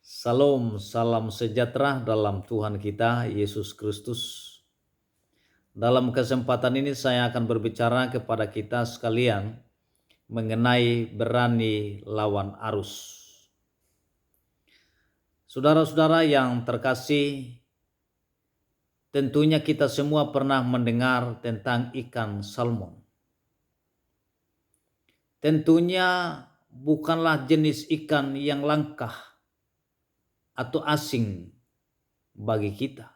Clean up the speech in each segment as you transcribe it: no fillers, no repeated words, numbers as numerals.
Salam, salam sejahtera dalam Tuhan kita Yesus Kristus. Dalam kesempatan ini saya akan berbicara kepada kita sekalian mengenai berani lawan arus. Saudara-saudara yang terkasih, tentunya kita semua pernah mendengar tentang ikan salmon. Tentunya bukanlah jenis ikan yang langka atau asing bagi kita.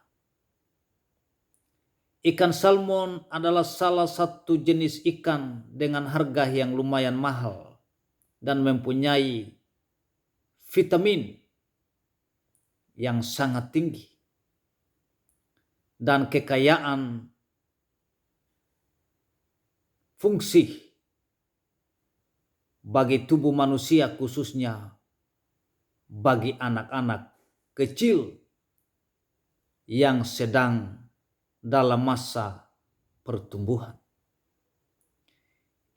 Ikan salmon adalah salah satu jenis ikan dengan harga yang lumayan mahal dan mempunyai vitamin yang sangat tinggi dan kekayaan fungsi bagi tubuh manusia, khususnya bagi anak-anak kecil yang sedang dalam masa pertumbuhan.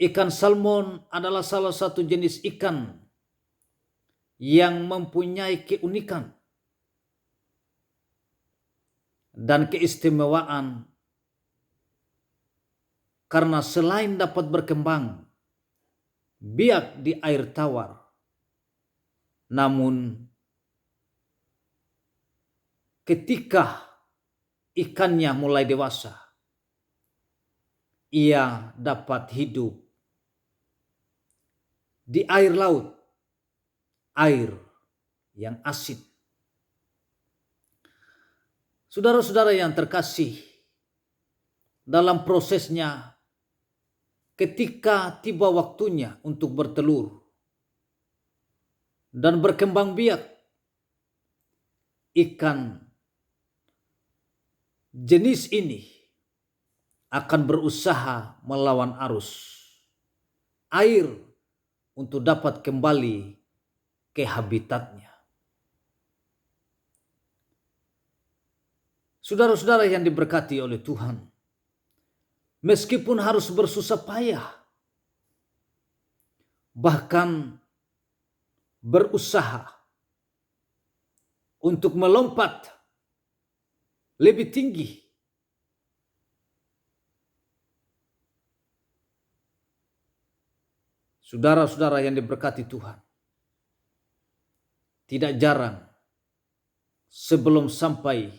Ikan salmon adalah salah satu jenis ikan yang mempunyai keunikan dan keistimewaan karena selain dapat berkembang biak di air tawar, namun ketika ikannya mulai dewasa, ia dapat hidup di air laut, air yang asin. Saudara-saudara yang terkasih, dalam prosesnya ketika tiba waktunya untuk bertelur dan berkembang biak, ikan jenis ini akan berusaha melawan arus air untuk dapat kembali ke habitatnya. Saudara-saudara yang diberkati oleh Tuhan, meskipun harus bersusah payah, bahkan berusaha untuk melompat lebih tinggi, saudara-saudara yang diberkati Tuhan, tidak jarang sebelum sampai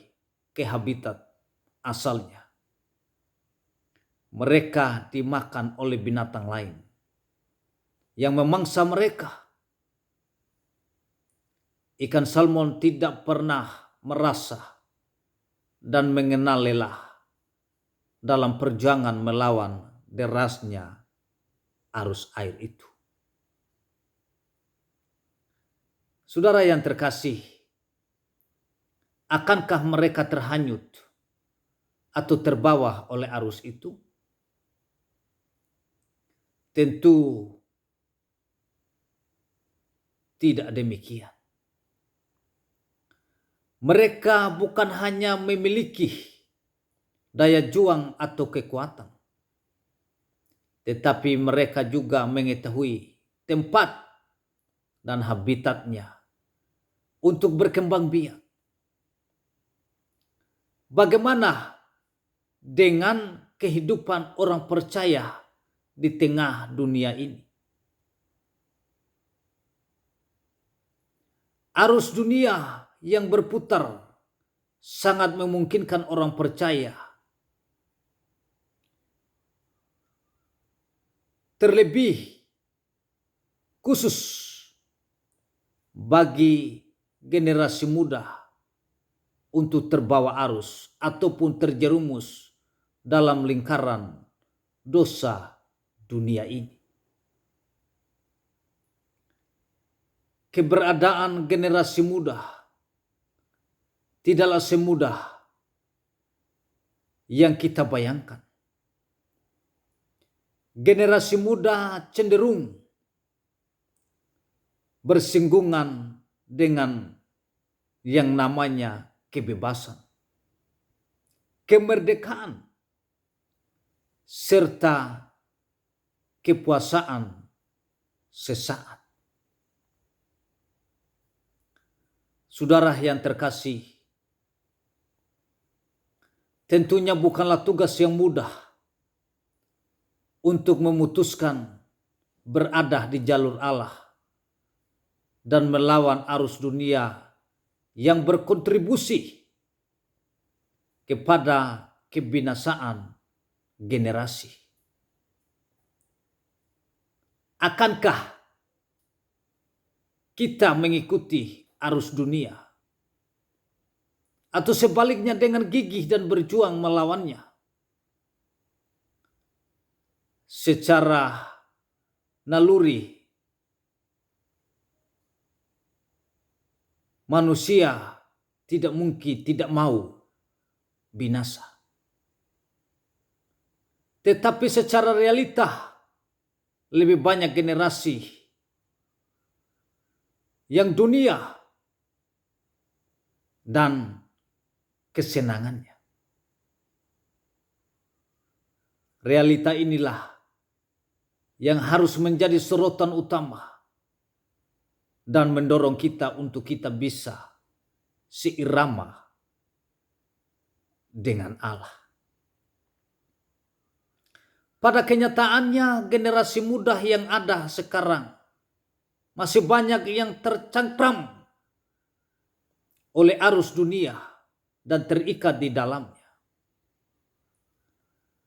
ke habitat asalnya, mereka dimakan oleh binatang lain yang memangsa mereka. Ikan salmon tidak pernah merasa dan mengenal lelah dalam perjuangan melawan derasnya arus air itu. Saudara yang terkasih, akankah mereka terhanyut atau terbawa oleh arus itu? Tentu tidak demikian. Mereka bukan hanya memiliki daya juang atau kekuatan, tetapi mereka juga mengetahui tempat dan habitatnya untuk berkembang biak. Bagaimana dengan kehidupan orang percaya di tengah dunia ini? Arus dunia yang berputar sangat memungkinkan orang percaya terlebih khusus bagi generasi muda untuk terbawa arus ataupun terjerumus dalam lingkaran dosa dunia ini. Keberadaan generasi muda tidaklah semudah yang kita bayangkan. Generasi muda cenderung bersinggungan dengan yang namanya kebebasan, kemerdekaan, serta kepuasaan sesaat. Saudara yang terkasih, tentunya bukanlah tugas yang mudah untuk memutuskan berada di jalur Allah dan melawan arus dunia yang berkontribusi kepada kebinasaan generasi. Akankah kita mengikuti arus dunia, atau sebaliknya dengan gigih dan berjuang melawannya? Secara naluri manusia tidak mungkin tidak mau binasa. Tetapi secara realita lebih banyak generasi yang dunia dan kesenangannya. Realita inilah yang harus menjadi sorotan utama dan mendorong kita untuk kita bisa seirama dengan Allah. Pada kenyataannya, generasi muda yang ada sekarang masih banyak yang tercengkram oleh arus dunia dan terikat di dalamnya.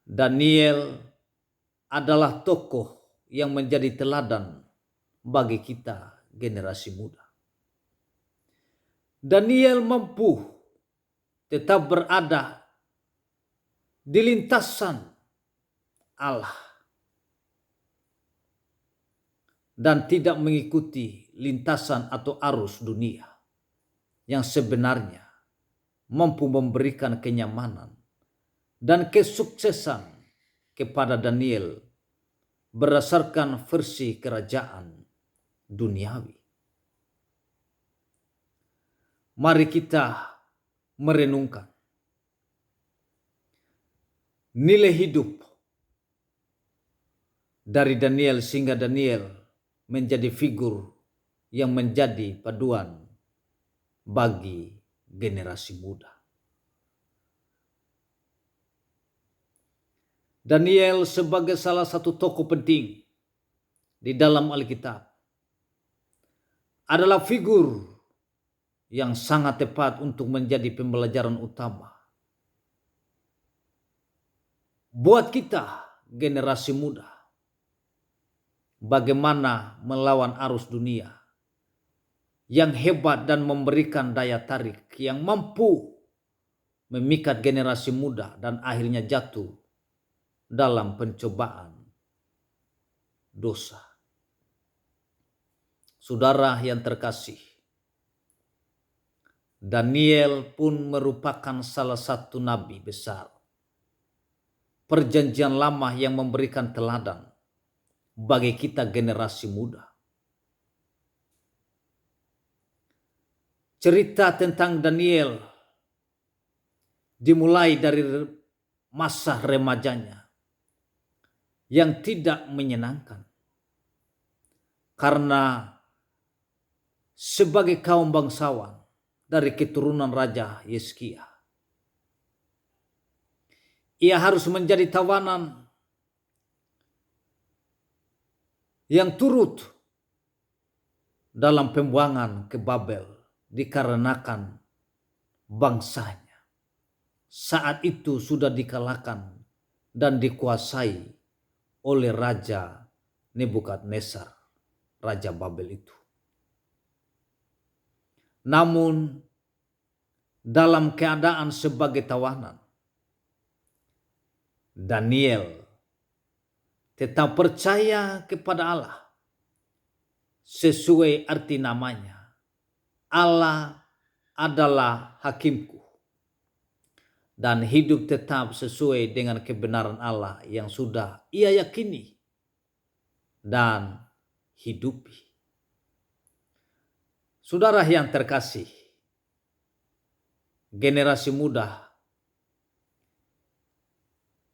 Daniel adalah tokoh yang menjadi teladan bagi kita generasi muda. Daniel mampu tetap berada di lintasan Allah dan tidak mengikuti lintasan atau arus dunia yang sebenarnya mampu memberikan kenyamanan dan kesuksesan kepada Daniel berdasarkan versi kerajaan duniawi. Mari kita merenungkan nilai hidup dari Daniel sehingga Daniel menjadi figur yang menjadi paduan bagi generasi muda. Daniel sebagai salah satu tokoh penting di dalam Alkitab adalah figur yang sangat tepat untuk menjadi pembelajaran utama buat kita generasi muda. Bagaimana melawan arus dunia yang hebat dan memberikan daya tarik yang mampu memikat generasi muda dan akhirnya jatuh dalam pencobaan dosa. Saudara yang terkasih, Daniel pun merupakan salah satu nabi besar Perjanjian Lama yang memberikan teladan bagi kita generasi muda. Cerita tentang Daniel dimulai dari masa remajanya yang tidak menyenangkan. Karena sebagai kaum bangsawan dari keturunan Raja Hizkia, ia harus menjadi tawanan yang turut dalam pembuangan ke Babel dikarenakan bangsanya saat itu sudah dikalahkan dan dikuasai oleh Raja Nebukadnezar, Raja Babel itu. Namun dalam keadaan sebagai tawanan, Daniel tetap percaya kepada Allah. Sesuai arti namanya, Allah adalah hakimku. Dan hidup tetap sesuai dengan kebenaran Allah yang sudah ia yakini dan hidupi. Saudara yang terkasih, generasi muda,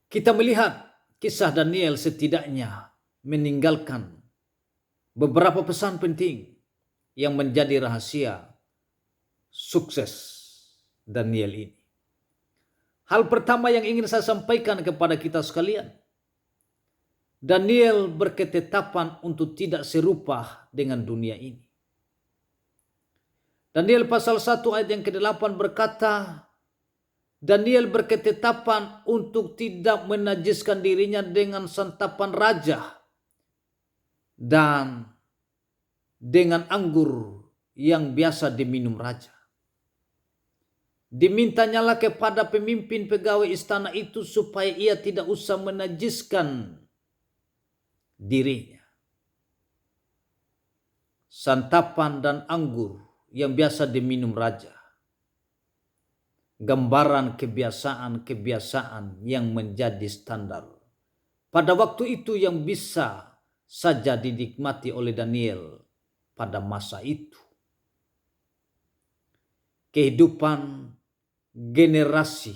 kita melihat kisah Daniel setidaknya meninggalkan beberapa pesan penting yang menjadi rahasia sukses Daniel ini. Hal pertama yang ingin saya sampaikan kepada kita sekalian, Daniel berketetapan untuk tidak serupa dengan dunia ini. Daniel pasal 1 ayat yang ke-8 berkata, Daniel berketetapan untuk tidak menajiskan dirinya dengan santapan raja dan dengan anggur yang biasa diminum raja. Dimintanyalah kepada pemimpin pegawai istana itu supaya ia tidak usah menajiskan dirinya. Santapan dan anggur yang biasa diminum raja. Gambaran kebiasaan-kebiasaan yang menjadi standar pada waktu itu yang bisa saja dinikmati oleh Daniel pada masa itu. Kehidupan generasi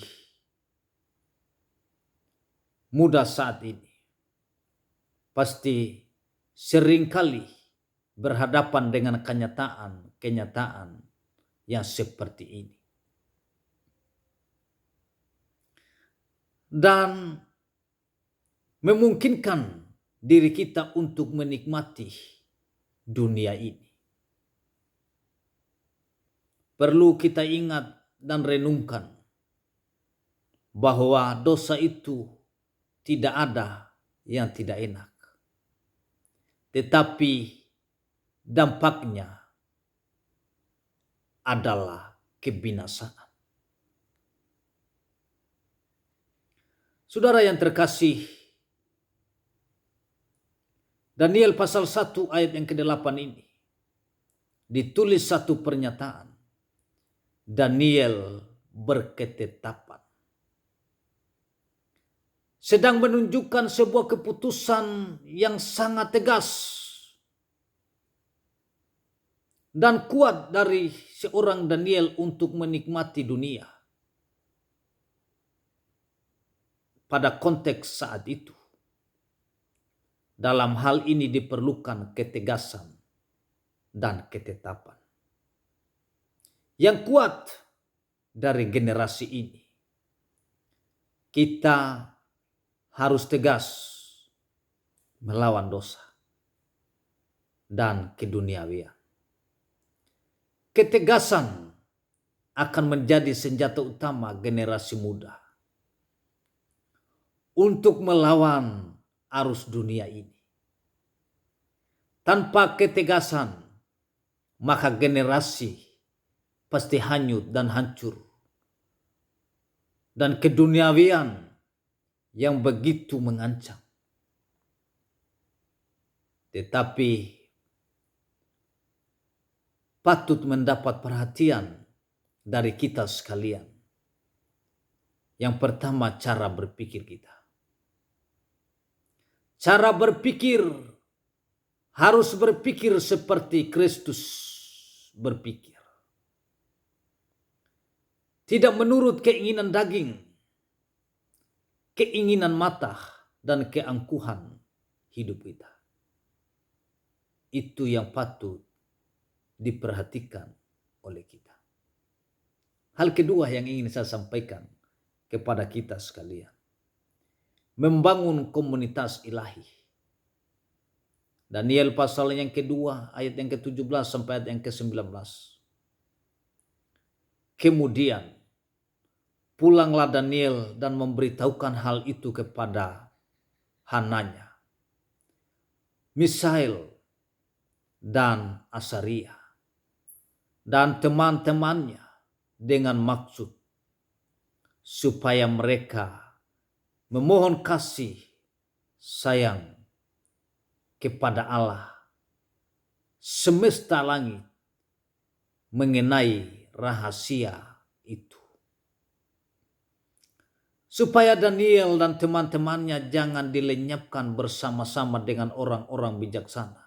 muda saat ini pasti seringkali berhadapan dengan kenyataan yang seperti ini. Dan memungkinkan diri kita untuk menikmati dunia ini. Perlu kita ingat dan renungkan bahwa dosa itu tidak ada yang tidak enak. Tetapi dampaknya adalah kebinasaan. Saudara yang terkasih, Daniel pasal 1 ayat yang ke-8 ini ditulis satu pernyataan. Daniel berketetapan. Sedang menunjukkan sebuah keputusan yang sangat tegas dan kuat dari seorang Daniel untuk menikmati dunia. Pada konteks saat itu, dalam hal ini diperlukan ketegasan dan ketetapan yang kuat dari generasi ini. Kita harus tegas melawan dosa dan keduniawian. Ketegasan akan menjadi senjata utama generasi muda untuk melawan arus dunia ini. Tanpa ketegasan, maka generasi pasti hanyut dan hancur. Dan keduniawian yang begitu mengancam. Tetapi patut mendapat perhatian dari kita sekalian. Yang pertama, cara berpikir kita. Cara berpikir harus berpikir seperti Kristus berpikir. Tidak menurut keinginan daging, keinginan mata, dan keangkuhan hidup kita. Itu yang patut diperhatikan oleh kita. Hal kedua yang ingin saya sampaikan kepada kita sekalian. Membangun komunitas ilahi. Daniel pasal yang kedua ayat yang ke-17 sampai ayat yang ke-19. Kemudian pulanglah Daniel dan memberitahukan hal itu kepada Hananya, Misael, dan Asaria, dan teman-temannya dengan maksud supaya mereka memohon kasih sayang kepada Allah semesta langit mengenai rahasia itu. Supaya Daniel dan teman-temannya jangan dilenyapkan bersama-sama dengan orang-orang bijaksana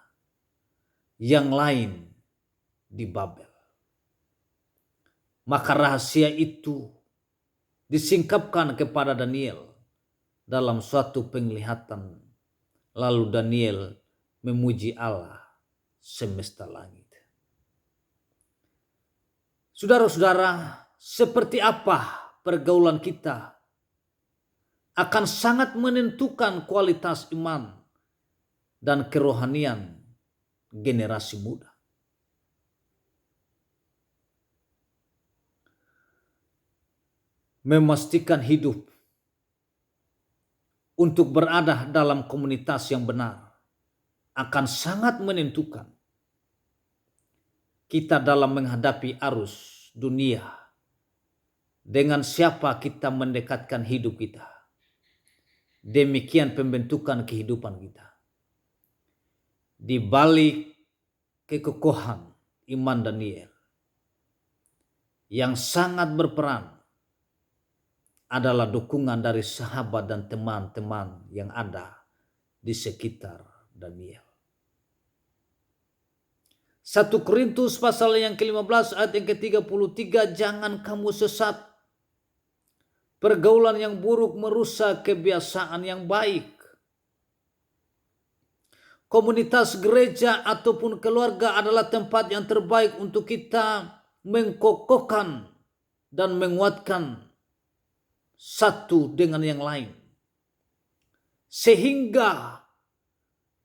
yang lain di Babel. Maka rahasia itu disingkapkan kepada Daniel dalam suatu penglihatan. Lalu Daniel memuji Allah semesta langit. Saudara-saudara, seperti apa pergaulan kita akan sangat menentukan kualitas iman dan kerohanian generasi muda. Memastikan hidup untuk berada dalam komunitas yang benar akan sangat menentukan kita dalam menghadapi arus dunia. Dengan siapa kita mendekatkan hidup kita. Demikian pembentukan kehidupan kita. Di balik kekokohan iman Daniel yang sangat berperan adalah dukungan dari sahabat dan teman-teman yang ada di sekitar Daniel. 1 Korintus pasal yang ke-15 ayat yang ke-33, jangan kamu sesat. Pergaulan yang buruk merusak kebiasaan yang baik. Komunitas gereja ataupun keluarga adalah tempat yang terbaik untuk kita mengkokohkan dan menguatkan satu dengan yang lain. Sehingga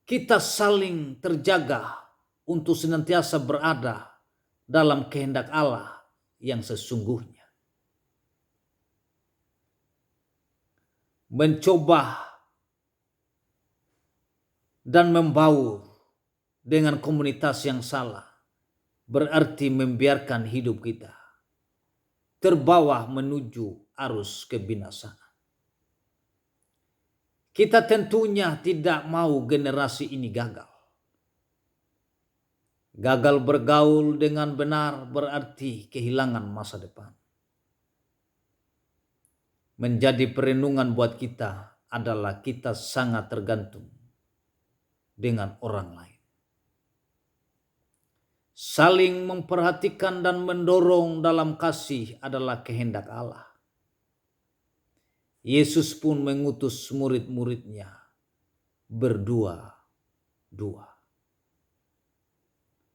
kita saling terjaga untuk senantiasa berada dalam kehendak Allah yang sesungguhnya. Mencoba dan membaur dengan komunitas yang salah berarti membiarkan hidup kita terbawa menuju arus kebinasaan. Kita tentunya tidak mau generasi ini gagal. Gagal bergaul dengan benar berarti kehilangan masa depan. Menjadi perenungan buat kita adalah kita sangat tergantung dengan orang lain. Saling memperhatikan dan mendorong dalam kasih adalah kehendak Allah. Yesus pun mengutus murid-muridnya berdua-dua.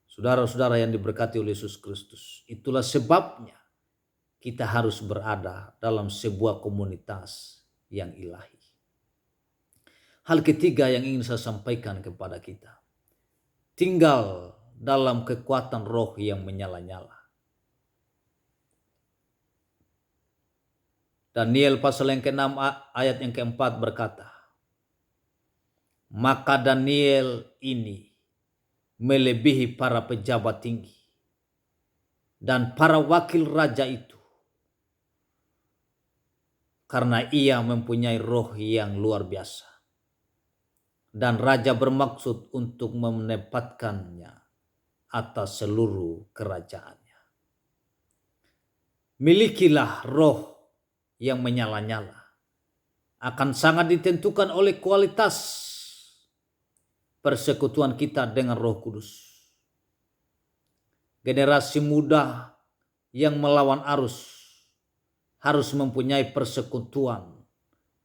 Saudara-saudara yang diberkati oleh Yesus Kristus, itulah sebabnya kita harus berada dalam sebuah komunitas yang ilahi. Hal ketiga yang ingin saya sampaikan kepada kita, tinggal dalam kekuatan roh yang menyala-nyala. Daniel pasal yang ke-6 ayat yang ke-4 berkata, maka Daniel ini melebihi para pejabat tinggi dan para wakil raja itu, karena ia mempunyai roh yang luar biasa. Dan raja bermaksud untuk menempatkannya atas seluruh kerajaannya. Milikilah roh yang menyala-nyala. Akan sangat ditentukan oleh kualitas persekutuan kita dengan Roh Kudus. Generasi muda yang melawan arus harus mempunyai persekutuan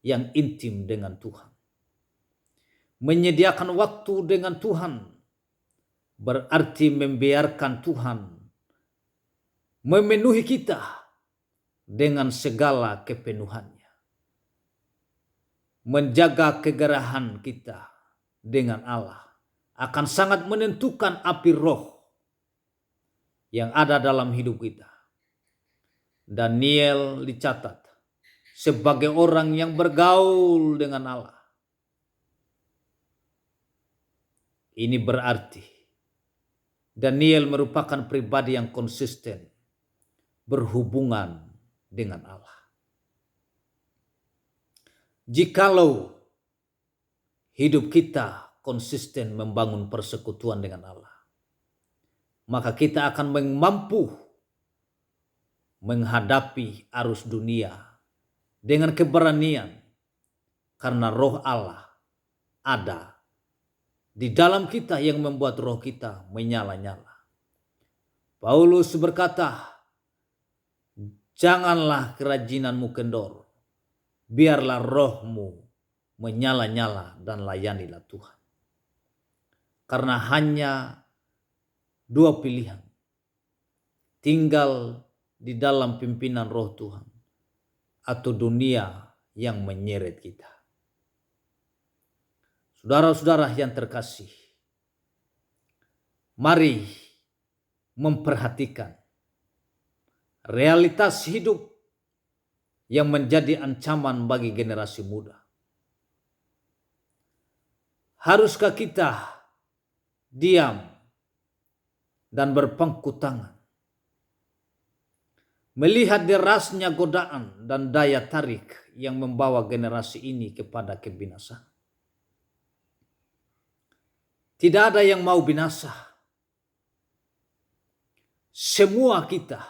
yang intim dengan Tuhan. Menyediakan waktu dengan Tuhan berarti membiarkan Tuhan memenuhi kita dengan segala kepenuhannya. Menjaga kegerahan kita dengan Allah akan sangat menentukan api roh yang ada dalam hidup kita. Daniel dicatat sebagai orang yang bergaul dengan Allah. Ini berarti Daniel merupakan pribadi yang konsisten berhubungan dengan Allah. Jikalau hidup kita konsisten membangun persekutuan dengan Allah, maka kita akan mampu menghadapi arus dunia dengan keberanian karena roh Allah ada di dalam kita yang membuat roh kita menyala-nyala. Paulus berkata, janganlah kerajinanmu kendor, biarlah rohmu menyala-nyala dan layanilah Tuhan. Karena hanya dua pilihan. tinggal di dalam pimpinan roh Tuhan atau dunia yang menyeret kita. Saudara-saudara yang terkasih, mari memperhatikan realitas hidup yang menjadi ancaman bagi generasi muda. Haruskah kita diam dan berpangku tangan melihat derasnya godaan dan daya tarik yang membawa generasi ini kepada kebinasaan? Tidak ada yang mau binasa. Semua kita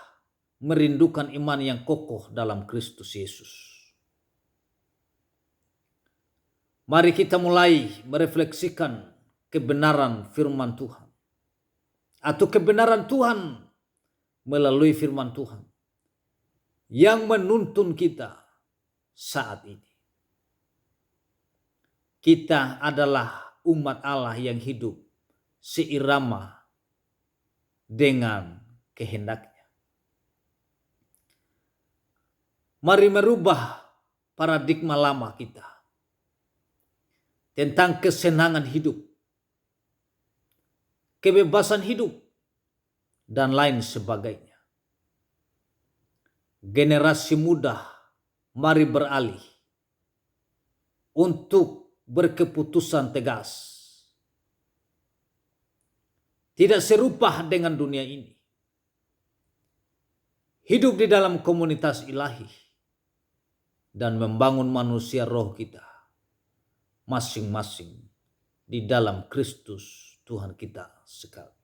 merindukan iman yang kokoh dalam Kristus Yesus. Mari kita mulai merefleksikan kebenaran firman Tuhan. Atau kebenaran Tuhan melalui firman Tuhan yang menuntun kita saat ini. Kita adalah umat Allah yang hidup seirama dengan kehendaknya. Mari merubah paradigma lama kita tentang kesenangan hidup, kebebasan hidup, dan lain sebagainya. Generasi muda, mari beralih untuk berkeputusan tegas. Tidak serupa dengan dunia ini. Hidup di dalam komunitas ilahi dan membangun manusia roh kita masing-masing di dalam Kristus Tuhan kita sekali.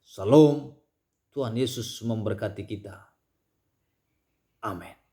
Salam, Tuhan Yesus memberkati kita. Amin.